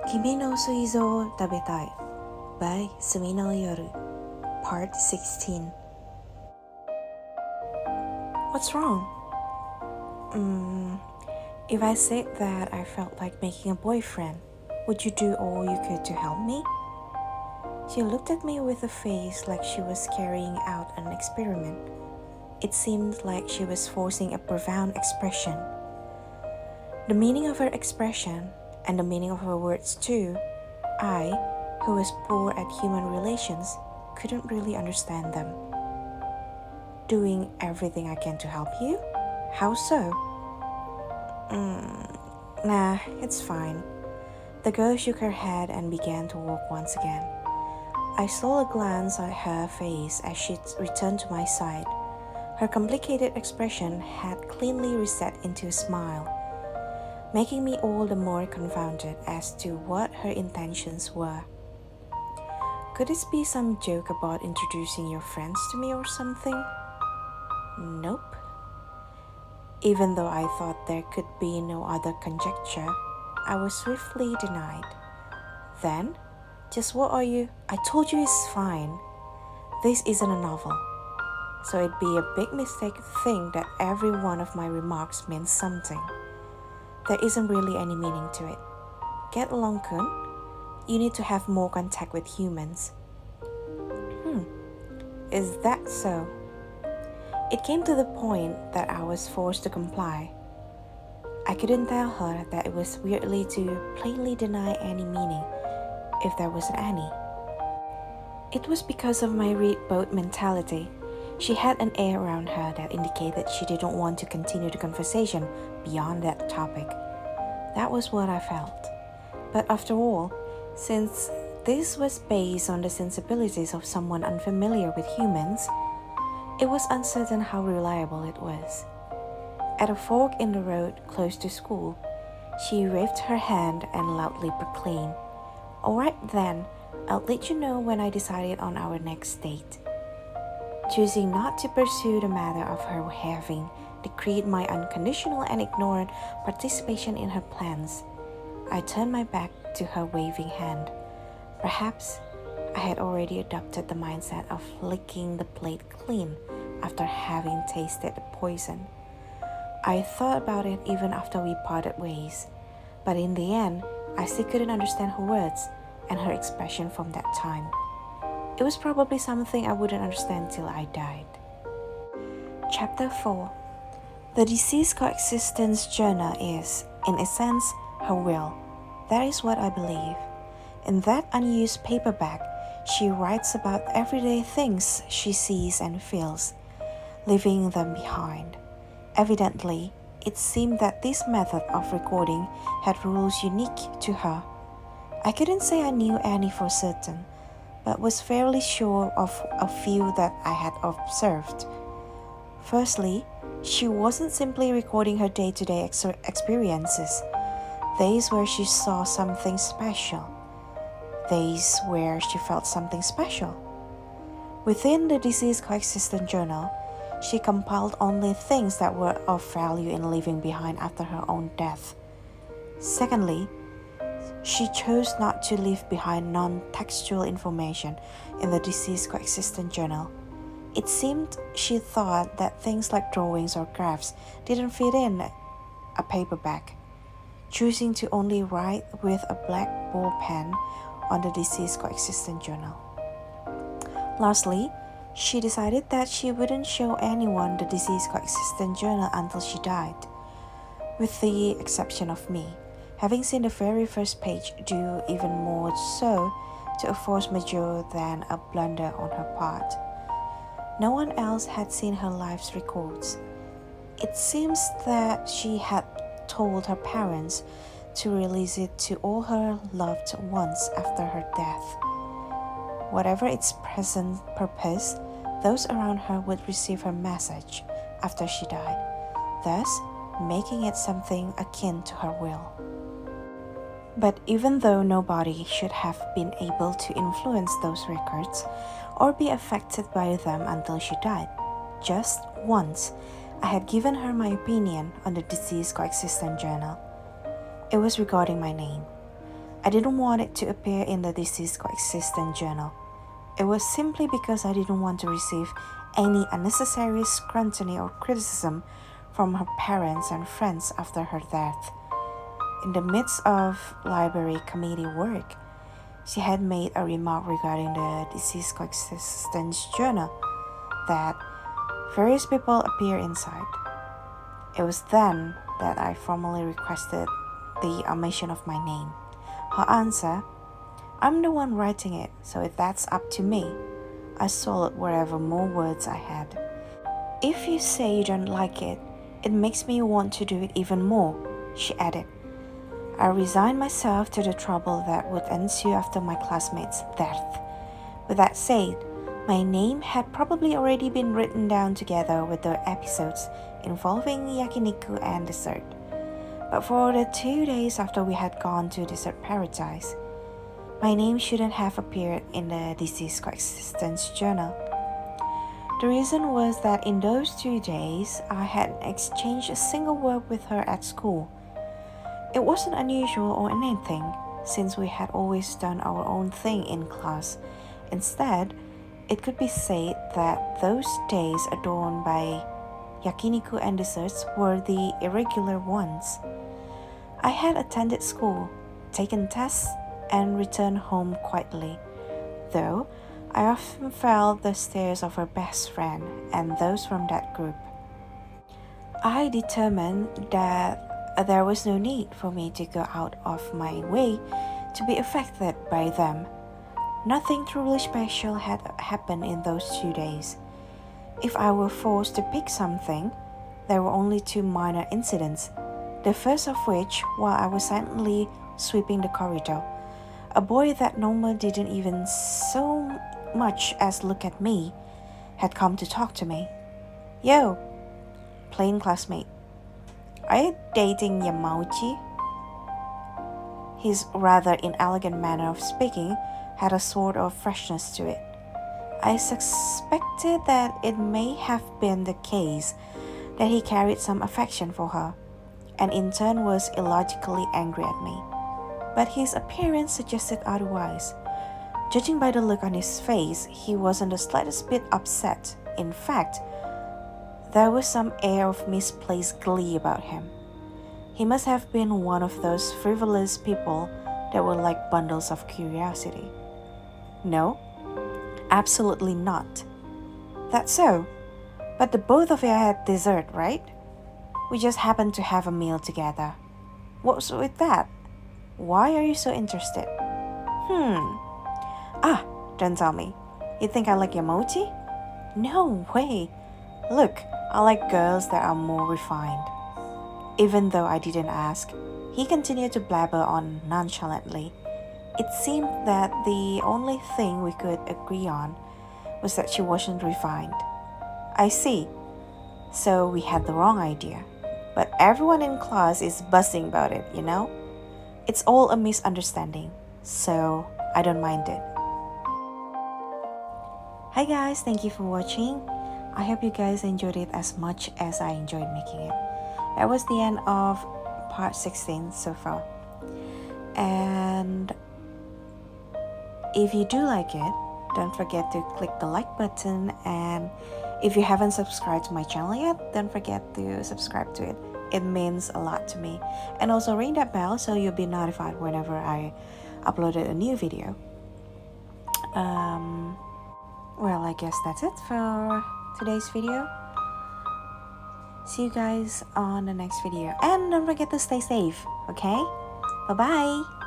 Kimi no suizo tabetai by Sumino Yoru. Part 16. What's wrong? If I said that I felt like making a boyfriend, would you do all you could to help me? She looked at me with a face like she was carrying out an experiment. It seemed like she was forcing a profound expression. The meaning of her expression, and the meaning of her words too, I, who was poor at human relations, couldn't really understand them. Doing everything I can to help you? How so? Nah, it's fine. The girl shook her head and began to walk once again. I stole a glance at her face as she returned to my side. Her complicated expression had cleanly reset into a smile, making me all the more confounded as to what her intentions were. Could this be some joke about introducing your friends to me or something? Nope. Even though I thought there could be no other conjecture, I was swiftly denied. Then, just what are you? I told you it's fine. This isn't a novel. So it'd be a big mistake to think that every one of my remarks means something. There isn't really any meaning to it. Get along, Kun. You need to have more contact with humans. Is that so? It came to the point that I was forced to comply. I couldn't tell her that it was weirdly to plainly deny any meaning, if there wasn't any. It was because of my read boat mentality. She had an air around her that indicated she didn't want to continue the conversation beyond that topic. That was what I felt. But after all, since this was based on the sensibilities of someone unfamiliar with humans, it was uncertain how reliable it was. At a fork in the road close to school, she waved her hand and loudly proclaimed, "Alright then, I'll let you know when I decided on our next date." Choosing not to pursue the matter of her having decreed my unconditional and ignorant participation in her plans, I turned my back to her waving hand. Perhaps I had already adopted the mindset of licking the plate clean after having tasted the poison. I thought about it even after we parted ways, but in the end, I still couldn't understand her words and her expression from that time. It was probably something I wouldn't understand till I died. Chapter 4. The Deceased Coexistence Journal is, in a sense, her will. That is what I believe. In that unused paperback, she writes about everyday things she sees and feels, leaving them behind. Evidently, it seemed that this method of recording had rules unique to her. I couldn't say I knew any for certain, but was fairly sure of a few that I had observed. Firstly, she wasn't simply recording her day-to-day experiences. Days where she saw something special. Days where she felt something special. Within the Deceased Coexistence Journal, she compiled only things that were of value in leaving behind after her own death. Secondly, she chose not to leave behind non-textual information in the Deceased Coexistence Journal. It seemed she thought that things like drawings or graphs didn't fit in a paperback, choosing to only write with a black ball pen on the Deceased Coexistence Journal. Lastly, she decided that she wouldn't show anyone the Deceased Coexistence Journal until she died, with the exception of me, having seen the very first page due even more so to a force majeure than a blunder on her part. No one else had seen her life's records. It seems that she had told her parents to release it to all her loved ones after her death. Whatever its present purpose, those around her would receive her message after she died, thus making it something akin to her will. But even though nobody should have been able to influence those records or be affected by them until she died, just once I had given her my opinion on the Deceased Coexistence Journal. It was regarding my name. I didn't want it to appear in the deceased coexistence journal. It was simply because I didn't want to receive any unnecessary scrutiny or criticism from her parents and friends after her death. In the midst of library committee work, she had made a remark regarding the deceased coexistence journal that various people appear inside. It was then that I formally requested the omission of my name. Her answer, I'm the one writing it, so if that's up to me, I swallowed whatever more words I had. If you say you don't like it, it makes me want to do it even more, she added. I resigned myself to the trouble that would ensue after my classmate's death. With that said, my name had probably already been written down together with the episodes involving yakiniku and dessert. But for the 2 days after we had gone to Dessert Paradise, my name shouldn't have appeared in the Deceased Coexistence Journal. The reason was that in those 2 days, I hadn't exchanged a single word with her at school. It wasn't unusual or anything, since we had always done our own thing in class. Instead, it could be said that those days adorned by yakiniku and desserts were the irregular ones. I had attended school, taken tests, and returned home quietly, though I often felt the stares of her best friend and those from that group. I determined that there was no need for me to go out of my way to be affected by them. Nothing truly special had happened in those 2 days. If I were forced to pick something, there were only 2 minor incidents, the first of which while I was silently sweeping the corridor. A boy that normally didn't even so much as look at me had come to talk to me. Yo, plain classmate. Are you dating Yamauchi? His rather inelegant manner of speaking had a sort of freshness to it. I suspected that it may have been the case that he carried some affection for her, and in turn was illogically angry at me. But his appearance suggested otherwise. Judging by the look on his face, he wasn't the slightest bit upset. In fact, there was some air of misplaced glee about him. He must have been one of those frivolous people that were like bundles of curiosity. No, absolutely not. That's so. But the both of you had dessert, right? We just happened to have a meal together. What's with that? Why are you so interested? Don't tell me. You think I like Yamauchi? No way. Look, I like girls that are more refined. Even though I didn't ask, he continued to blabber on nonchalantly. It seemed that the only thing we could agree on was that she wasn't refined. I see. So we had the wrong idea. But everyone in class is buzzing about it, you know? It's all a misunderstanding, so I don't mind it. Hi guys, thank you for watching. I hope you guys enjoyed it as much as I enjoyed making it. That was the end of part 16 so far. And if you do like it, don't forget to click the like button, and if you haven't subscribed to my channel yet, don't forget to subscribe to it. It means a lot to me. And also ring that bell so you'll be notified whenever I uploaded a new video. Well, I guess that's it for today's video. See you guys on the next video. And don't forget to stay safe, okay? Bye-bye!